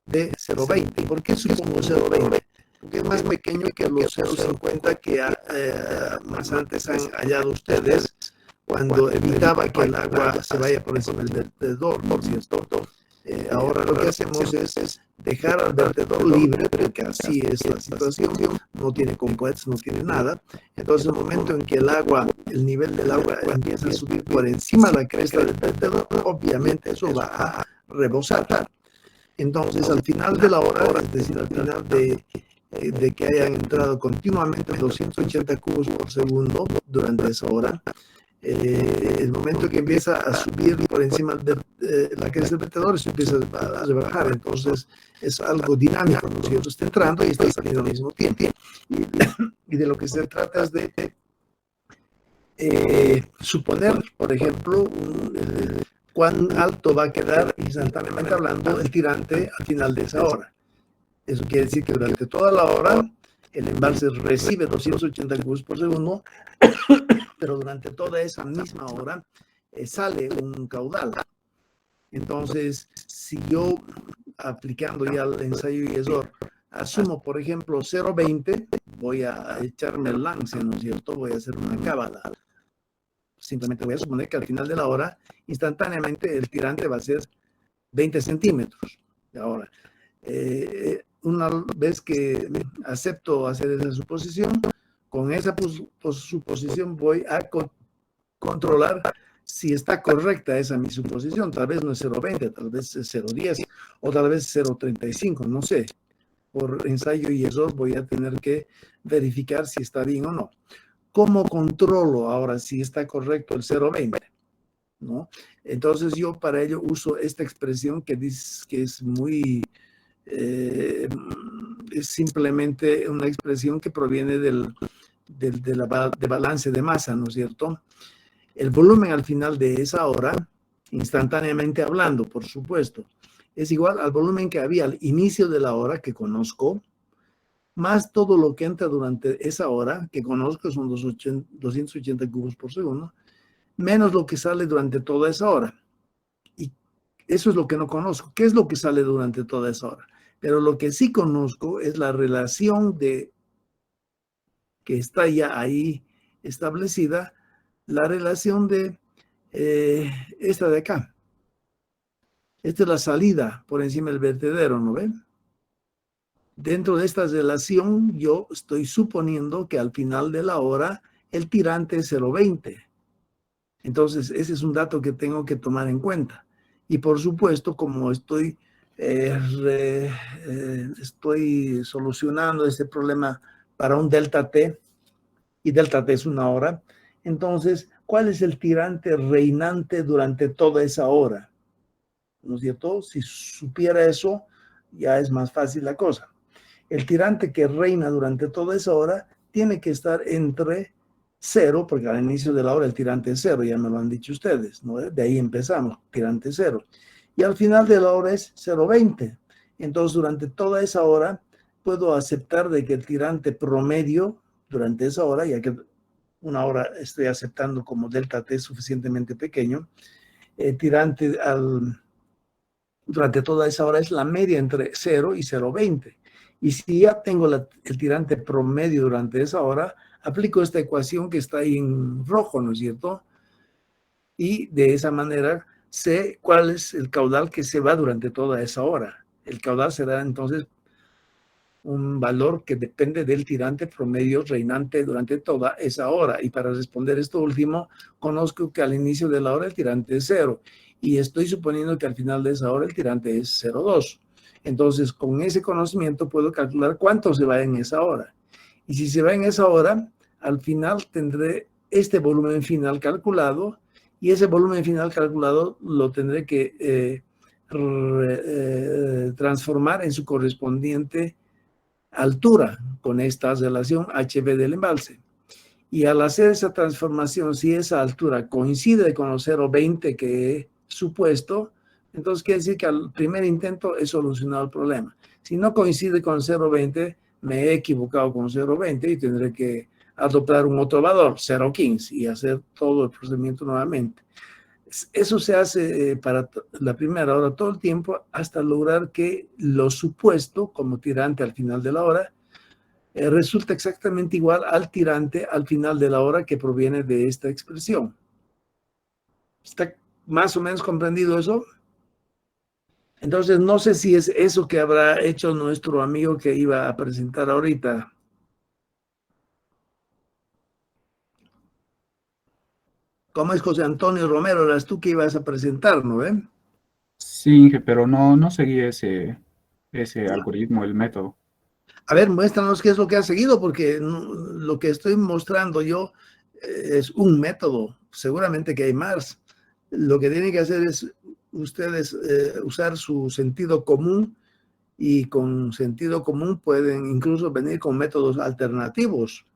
de 0.20. ¿Por qué supongo 0.20? Porque es más pequeño que los 0.50 que más antes han hallado ustedes cuando evitaba que el agua se vaya por encima del vertedor, ¿no es cierto? Ahora lo que hacemos es dejar al vertedor libre, porque así es la situación, no tiene compuestos, no tiene nada. Entonces, el momento en que el nivel del agua empieza a subir por encima de la cresta del vertedor, obviamente eso va a rebosar. Entonces, al final de la hora, es decir, al final de que hayan entrado continuamente 280 cubos por segundo durante esa hora, el momento que empieza a subir por encima de la cresta del vertedor, se empieza a rebajar. Entonces, es algo dinámico, ¿no es cierto? Está entrando y está saliendo al mismo tiempo. Y de lo que se trata es de suponer, por ejemplo, cuán alto va a quedar, instantáneamente hablando, el tirante al final de esa hora. Eso quiere decir que durante toda la hora el embalse recibe 280 cubos por segundo, pero durante toda esa misma hora sale un caudal. Entonces, si yo, aplicando ya el ensayo y error, asumo, por ejemplo, 0.20, voy a echarme el lance, ¿no es cierto? Voy a hacer una cábala. Simplemente voy a suponer que al final de la hora, instantáneamente, el tirante va a ser 20 centímetros. Ahora, una vez que acepto hacer esa suposición, con esa suposición voy a controlar si está correcta esa mi suposición. Tal vez no es 0.20, tal vez es 0.10 o tal vez 0.35, no sé. Por ensayo y error voy a tener que verificar si está bien o no. ¿Cómo controlo ahora si está correcto el 0.20? ¿No? Entonces yo para ello uso esta expresión que dice que es muy... es simplemente una expresión que proviene de balance de masa, ¿no es cierto? El volumen al final de esa hora, instantáneamente hablando, por supuesto, es igual al volumen que había al inicio de la hora que conozco, más todo lo que entra durante esa hora, que conozco son 280 cubos por segundo, menos lo que sale durante toda esa hora. Y eso es lo que no conozco. ¿Qué es lo que sale durante toda esa hora? Pero lo que sí conozco es la relación que está ya ahí establecida, la relación de esta de acá. Esta es la salida por encima del vertedero, ¿no ven? Dentro de esta relación, yo estoy suponiendo que al final de la hora el tirante es 0.20. Entonces, ese es un dato que tengo que tomar en cuenta. Y por supuesto, como estoy solucionando este problema para un delta T, y delta T es una hora, entonces, ¿cuál es el tirante reinante durante toda esa hora? ¿No es cierto? Si supiera eso, ya es más fácil la cosa. El tirante que reina durante toda esa hora tiene que estar entre 0, porque al inicio de la hora el tirante es 0, ya me lo han dicho ustedes, ¿no? De ahí empezamos, tirante 0. Y al final de la hora es 0.20. Entonces, durante toda esa hora, puedo aceptar de que el tirante promedio durante esa hora, ya que una hora estoy aceptando como delta T suficientemente pequeño, el tirante durante toda esa hora es la media entre 0 y 0.20. Y si ya tengo el tirante promedio durante esa hora, aplico esta ecuación que está ahí en rojo, ¿no es cierto? Y de esa manera sé cuál es el caudal que se va durante toda esa hora. El caudal será entonces un valor que depende del tirante promedio reinante durante toda esa hora. Y para responder esto último, conozco que al inicio de la hora el tirante es 0 y estoy suponiendo que al final de esa hora el tirante es 0,2. Entonces, con ese conocimiento puedo calcular cuánto se va en esa hora. Y si se va en esa hora, al final tendré este volumen final calculado, y ese volumen final calculado lo tendré que transformar en su correspondiente altura con esta relación HV del embalse. Y al hacer esa transformación, si esa altura coincide con los 0,20 que he supuesto, entonces quiere decir que al primer intento he solucionado el problema. Si no coincide con 0,20, me he equivocado con 0,20 y tendré que adoptar un otro valor, 0,15, y hacer todo el procedimiento nuevamente. Eso se hace para la primera hora todo el tiempo hasta lograr que lo supuesto como tirante al final de la hora resulta exactamente igual al tirante al final de la hora que proviene de esta expresión. ¿Está más o menos comprendido eso? Entonces, no sé si es eso que habrá hecho nuestro amigo que iba a presentar ahorita. ¿Cómo es, José Antonio Romero? Eras tú que ibas a presentar, ¿no? Sí, Inge, pero no seguí ese algoritmo, el método. A ver, muéstranos qué es lo que ha seguido, porque lo que estoy mostrando yo es un método. Seguramente que hay más. Lo que tienen que hacer es ustedes usar su sentido común, y con sentido común pueden incluso venir con métodos alternativos.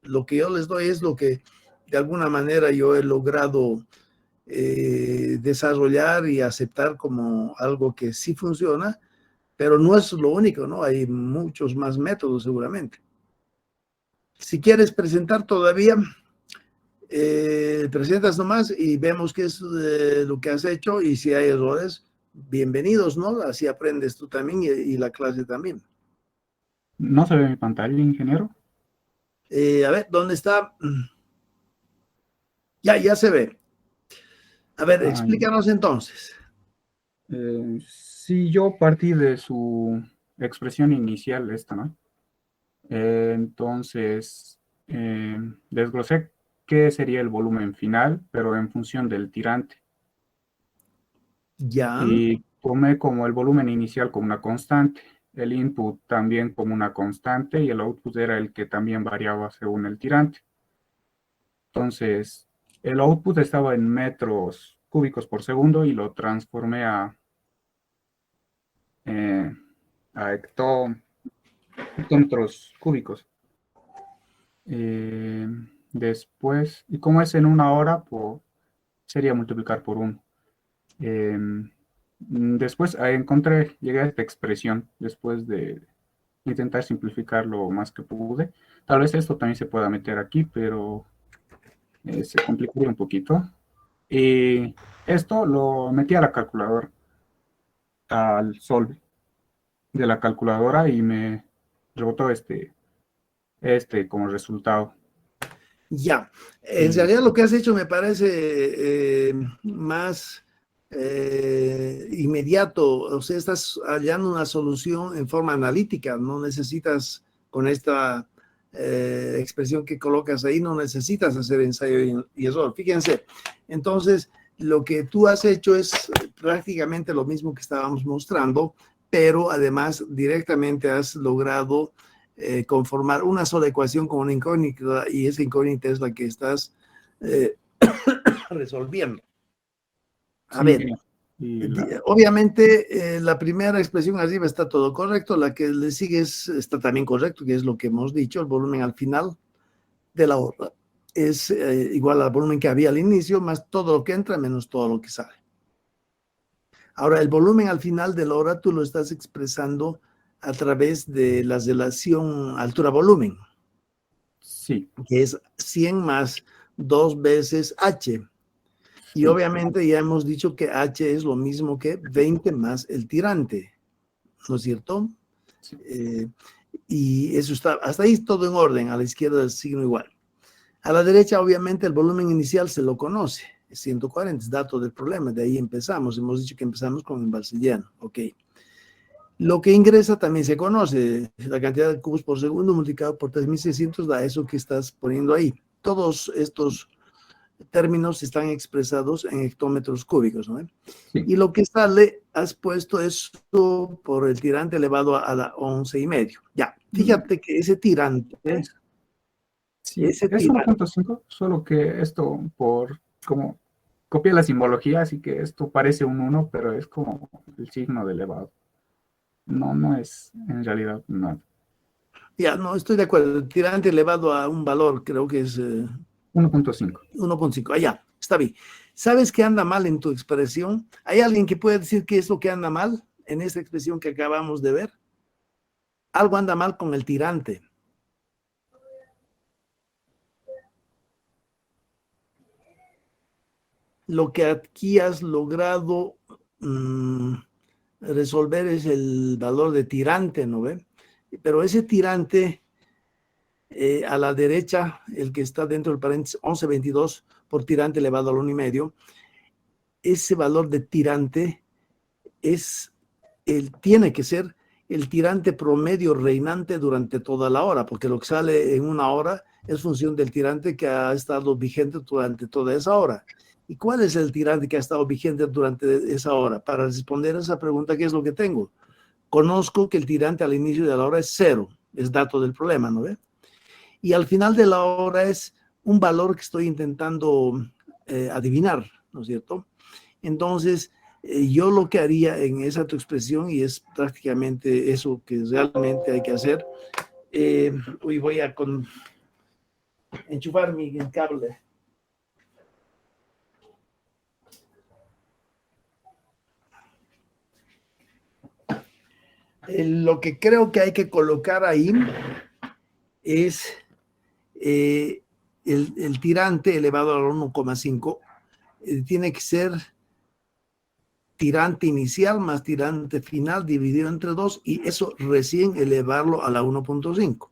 Lo que yo les doy es lo que de alguna manera yo he logrado desarrollar y aceptar como algo que sí funciona, pero no es lo único, ¿no? Hay muchos más métodos seguramente. Si quieres presentar todavía, presentas nomás y vemos qué es lo que has hecho, y si hay errores, bienvenidos, ¿no? Así aprendes tú también y la clase también. ¿No se ve mi pantalla, ingeniero? A ver, ¿dónde está? Ya se ve. A ver, explícanos entonces. Sí, yo partí de su expresión inicial, esta, ¿no? Entonces, desglosé qué sería el volumen final, pero en función del tirante. Ya. Y tomé como el volumen inicial como una constante, el input también como una constante, y el output era el que también variaba según el tirante. Entonces, el output estaba en metros cúbicos por segundo y lo transformé a hectómetros cúbicos. Después, y como es en una hora, pues sería multiplicar por 1. Después llegué a esta expresión después de intentar simplificar lo más que pude. Tal vez esto también se pueda meter aquí, pero se complicaría un poquito. Y esto lo metí a la calculadora, al solve de la calculadora, y me rebotó este como resultado. Ya. En realidad lo que has hecho me parece más inmediato. O sea, estás hallando una solución en forma analítica. No necesitas, con esta expresión que colocas ahí, no necesitas hacer ensayo y error. Fíjense, entonces lo que tú has hecho es prácticamente lo mismo que estábamos mostrando, pero además directamente has logrado conformar una sola ecuación con una incógnita, y esa incógnita es la que estás resolviendo. A ver, obviamente la primera expresión arriba está todo correcto, la que le sigue está también correcto, que es lo que hemos dicho. El volumen al final de la hora es igual al volumen que había al inicio, más todo lo que entra menos todo lo que sale. Ahora, el volumen al final de la hora tú lo estás expresando a través de la relación altura-volumen. Sí. Que es 100 más 2 veces H. Y obviamente ya hemos dicho que H es lo mismo que 20 más el tirante, ¿no es cierto? Sí. Y eso está, hasta ahí todo en orden, a la izquierda el signo igual. A la derecha, obviamente, el volumen inicial se lo conoce, es 140, es dato del problema, de ahí empezamos. Hemos dicho que empezamos con embalse lleno, ok. Lo que ingresa también se conoce, la cantidad de cubos por segundo multiplicado por 3600 da eso que estás poniendo ahí. Todos estos términos están expresados en hectómetros cúbicos, ¿no? Sí. Y lo que sale, has puesto eso por el tirante elevado a la 11,5. Ya, fíjate que ese tirante, Sí, es 1.5, solo que esto como copia la simbología, así que esto parece un 1, pero es como el signo de elevado. No es en realidad nada. ya, no estoy de acuerdo, el tirante elevado a un valor, creo que es 1.5. 1,5. Allá, está bien. ¿Sabes qué anda mal en tu expresión? ¿Hay alguien que puede decir qué es lo que anda mal en esta expresión que acabamos de ver? Algo anda mal con el tirante. Lo que aquí has logrado resolver es el valor de tirante, ¿no ve? Pero ese tirante a la derecha, el que está dentro del paréntesis 11,22 por tirante elevado al 1,5, ese valor de tirante tiene que ser el tirante promedio reinante durante toda la hora, porque lo que sale en una hora es función del tirante que ha estado vigente durante toda esa hora. ¿Y cuál es el tirante que ha estado vigente durante esa hora? Para responder a esa pregunta, ¿qué es lo que tengo? Conozco que el tirante al inicio de la hora es 0, es dato del problema, ¿no ve? Y al final de la hora es un valor que estoy intentando adivinar, ¿no es cierto? Entonces, yo lo que haría en esa tu expresión, y es prácticamente eso que realmente hay que hacer, hoy voy a enchufar mi cable. Lo que creo que hay que colocar ahí es el tirante elevado al 1,5. Tiene que ser tirante inicial más tirante final dividido entre 2 y eso recién elevarlo a la 1,5.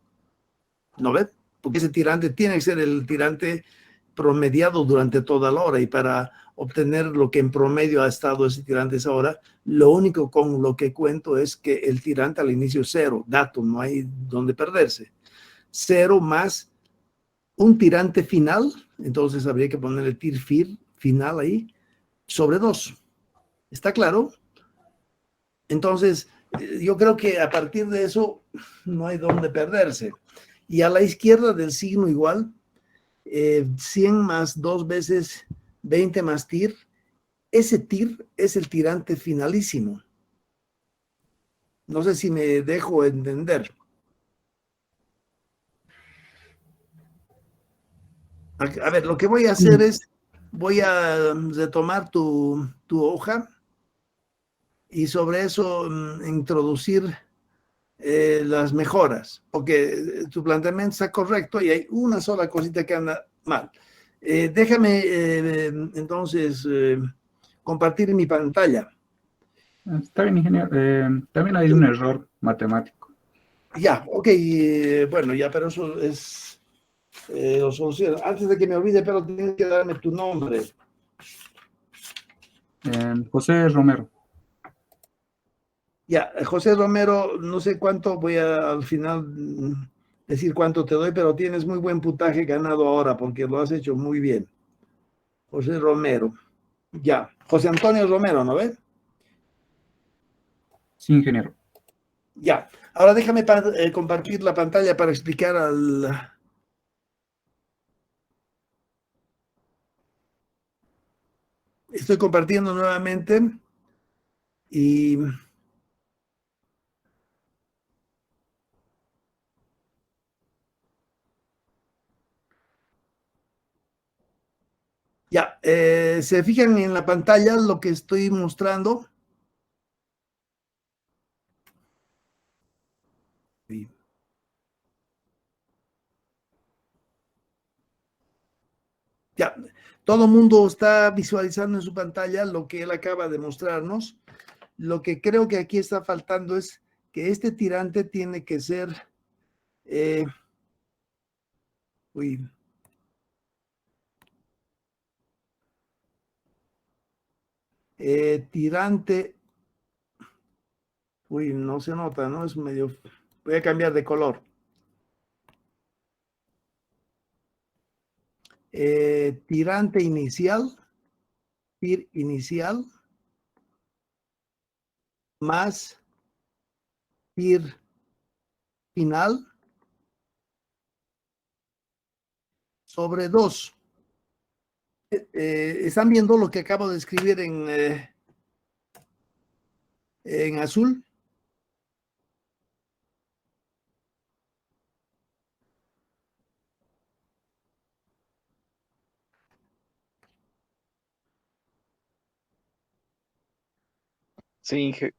¿No ves? Porque ese tirante tiene que ser el tirante promediado durante toda la hora y para obtener lo que en promedio ha estado ese tirante esa hora, lo único con lo que cuento es que el tirante al inicio es 0, dato, no hay donde perderse. 0 más un tirante final, entonces habría que poner el final ahí, sobre 2. ¿Está claro? Entonces, yo creo que a partir de eso no hay donde perderse. Y a la izquierda del signo igual, 100 más 2 veces 20 más tir, ese tir es el tirante finalísimo. No sé si me dejo entender. A ver, lo que voy a hacer es, voy a retomar tu hoja y sobre eso introducir las mejoras, porque tu planteamiento está correcto y hay una sola cosita que anda mal. Déjame entonces compartir mi pantalla. Está bien, ingeniero. También hay un error matemático. Ya, ok, bueno, ya, pero eso es lo soluciono. Antes de que me olvide, pero tienes que darme tu nombre. José Romero. Ya, José Romero, no sé cuánto, voy a al final decir cuánto te doy, pero tienes muy buen puntaje ganado ahora porque lo has hecho muy bien. José Romero. Ya, José Antonio Romero, ¿no ves? Sí, ingeniero. Ya, ahora déjame compartir la pantalla para explicar al... Estoy compartiendo nuevamente y... Ya, ¿se fijan en la pantalla lo que estoy mostrando? Sí. Ya, todo el mundo está visualizando en su pantalla lo que él acaba de mostrarnos. Lo que creo que aquí está faltando es que este tirante tiene que ser... uy, tirante Uy, no se nota, ¿no? Es medio... Voy a cambiar de color. Tirante inicial, tir inicial, más tir final sobre 2. ¿Están viendo lo que acabo de escribir en azul? Sí, Inge.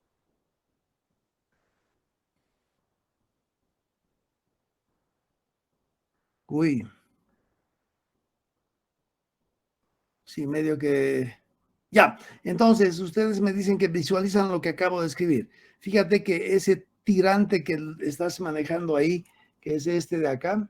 Uy, sí, medio que... Ya, entonces ustedes me dicen que visualizan lo que acabo de escribir. Fíjate que ese tirante que estás manejando ahí, que es este de acá,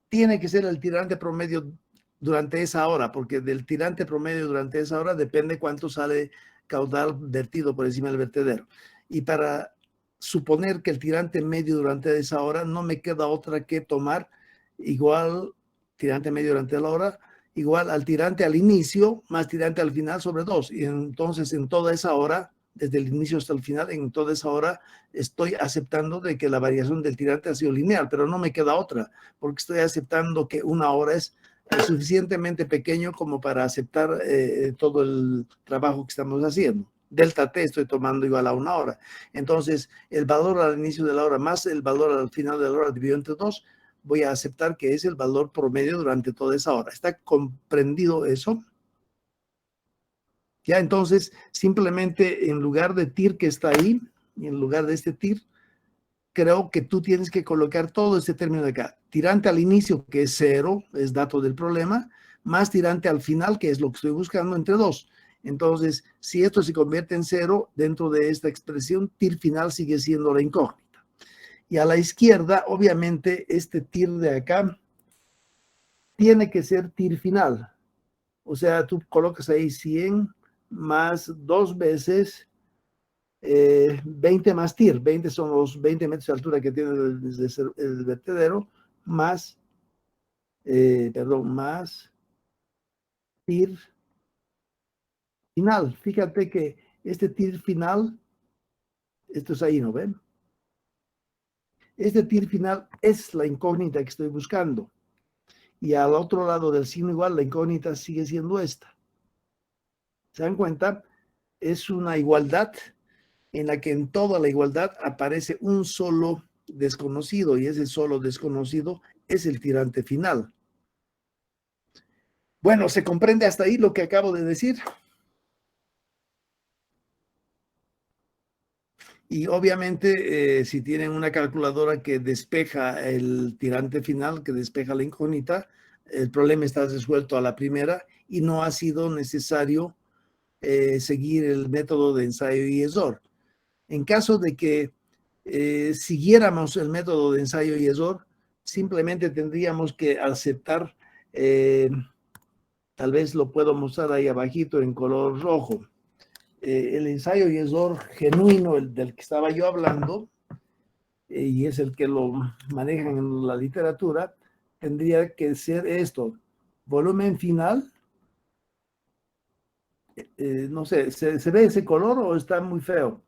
tiene que ser el tirante promedio durante esa hora, porque del tirante promedio durante esa hora depende cuánto sale caudal vertido por encima del vertedero. Y para suponer que el tirante medio durante esa hora, no me queda otra que tomar igual tirante medio durante la hora, igual al tirante al inicio, más tirante al final sobre 2. Y entonces en toda esa hora, desde el inicio hasta el final, en toda esa hora estoy aceptando de que la variación del tirante ha sido lineal, pero no me queda otra, porque estoy aceptando que una hora es suficientemente pequeño como para aceptar todo el trabajo que estamos haciendo. Delta T estoy tomando igual a una hora. Entonces, el valor al inicio de la hora más el valor al final de la hora dividido entre 2, voy a aceptar que es el valor promedio durante toda esa hora. ¿Está comprendido eso? Ya, entonces, simplemente en lugar de TIR que está ahí, en lugar de este TIR, creo que tú tienes que colocar todo este término de acá. Tirante al inicio, que es 0, es dato del problema, más tirante al final, que es lo que estoy buscando, entre 2. Entonces, si esto se convierte en 0, dentro de esta expresión, TIR final sigue siendo la incógnita. Y a la izquierda, obviamente, este TIR de acá tiene que ser TIR final. O sea, tú colocas ahí 100 más 2 veces 20 más TIR, 20 son los 20 metros de altura que tiene el vertedero, más, más TIR final. Fíjate que este TIR final, esto es ahí, ¿no ven? Este TIR final es la incógnita que estoy buscando. Y al otro lado del signo igual, la incógnita sigue siendo esta. ¿Se dan cuenta? Es una igualdad en la que en toda la igualdad aparece un solo desconocido, y ese solo desconocido es el tirante final. Bueno, ¿se comprende hasta ahí lo que acabo de decir? Y obviamente, si tienen una calculadora que despeja el tirante final, que despeja la incógnita, el problema está resuelto a la primera y no ha sido necesario seguir el método de ensayo y error. En caso de que siguiéramos el método de ensayo y error, simplemente tendríamos que aceptar, tal vez lo puedo mostrar ahí abajito en color rojo, el ensayo y error genuino, el del que estaba yo hablando, y es el que lo manejan en la literatura, tendría que ser esto: volumen final. No sé, ¿se ve ese color o está muy feo?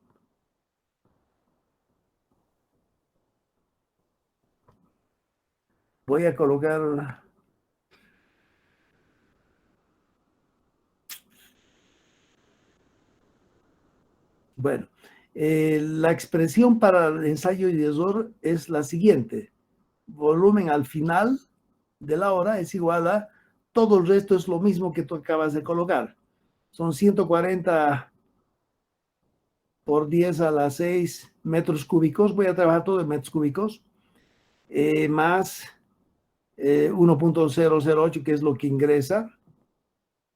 Voy a colocar... Bueno, la expresión para el ensayo y error es la siguiente: volumen al final de la hora es igual a todo el resto, es lo mismo que tú acabas de colocar. Son 140 por 10 a la 6 metros cúbicos. Voy a trabajar todo en metros cúbicos. Más 1.008, que es lo que ingresa,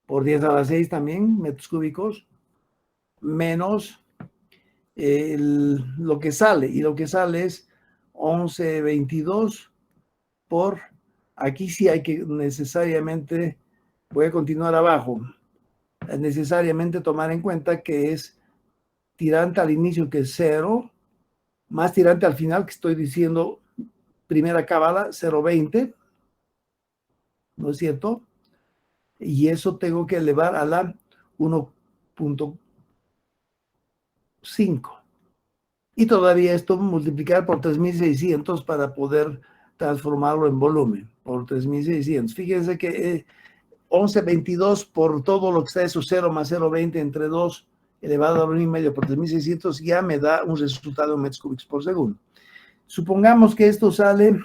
por 10 a la 6 también, metros cúbicos, menos lo que sale, y lo que sale es 11.22 por, aquí sí hay que necesariamente, voy a continuar abajo, necesariamente tomar en cuenta que es tirante al inicio que es 0, más tirante al final que estoy diciendo primera cábala 0,20, ¿no es cierto? Y eso tengo que elevar a la 1.5. Y todavía esto multiplicar por 3.600 para poder transformarlo en volumen, por 3.600. Fíjense que 11.22 por todo lo que está eso, 0 más 0.20 entre 2 elevado a 1,5 por 3.600 ya me da un resultado en metros cúbicos por segundo. Supongamos que esto sale,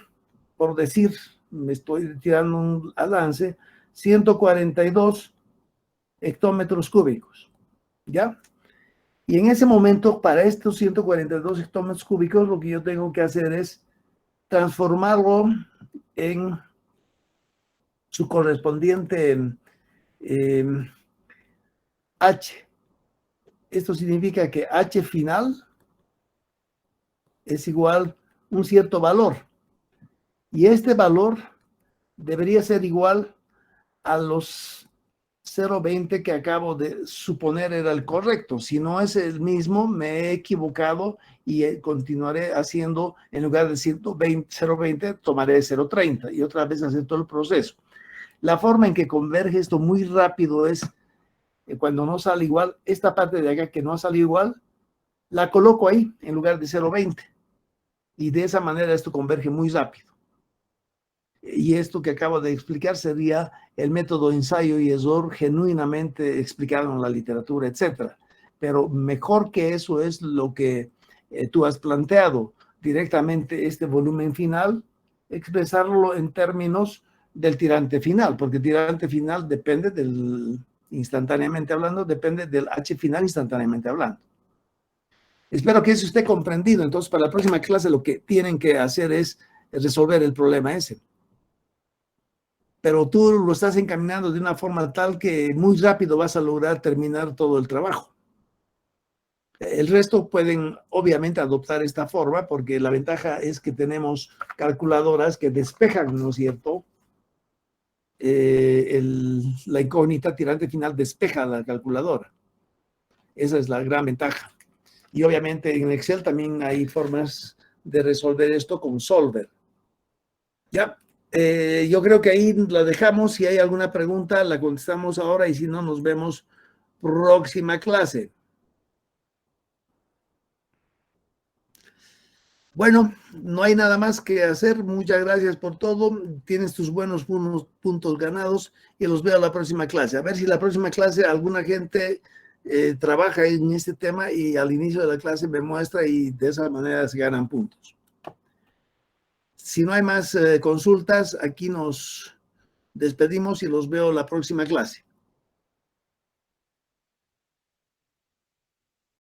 por decir, me estoy tirando un avance, 142 hectómetros cúbicos, ¿ya? Y en ese momento, para estos 142 hectómetros cúbicos, lo que yo tengo que hacer es transformarlo en su correspondiente H. Esto significa que H final es igual a un cierto valor. Y este valor debería ser igual a los 0,20 que acabo de suponer era el correcto. Si no es el mismo, me he equivocado y continuaré haciendo, en lugar de 0,20, tomaré 0,30 y otra vez hacer todo el proceso. La forma en que converge esto muy rápido es cuando no sale igual, esta parte de acá que no ha salido igual, la coloco ahí en lugar de 0,20 y de esa manera esto converge muy rápido. Y esto que acabo de explicar sería el método ensayo y error genuinamente explicado en la literatura, etcétera. Pero mejor que eso es lo que tú has planteado, directamente este volumen final, expresarlo en términos del tirante final, porque el tirante final depende del, instantáneamente hablando, depende del H final instantáneamente hablando. Espero que eso esté comprendido. Entonces, para la próxima clase lo que tienen que hacer es resolver el problema ese. Pero tú lo estás encaminando de una forma tal que muy rápido vas a lograr terminar todo el trabajo. El resto pueden obviamente adoptar esta forma porque la ventaja es que tenemos calculadoras que despejan, ¿no es cierto? La incógnita tirante final despeja la calculadora. Esa es la gran ventaja. Y obviamente en Excel también hay formas de resolver esto con Solver. Ya. Yo creo que ahí la dejamos. Si hay alguna pregunta, la contestamos ahora y si no, nos vemos próxima clase. Bueno, no hay nada más que hacer. Muchas gracias por todo. Tienes tus buenos puntos ganados y los veo a la próxima clase. A ver si la próxima clase alguna gente trabaja en este tema y al inicio de la clase me muestra y de esa manera se ganan puntos. Si no hay más consultas, aquí nos despedimos y los veo la próxima clase.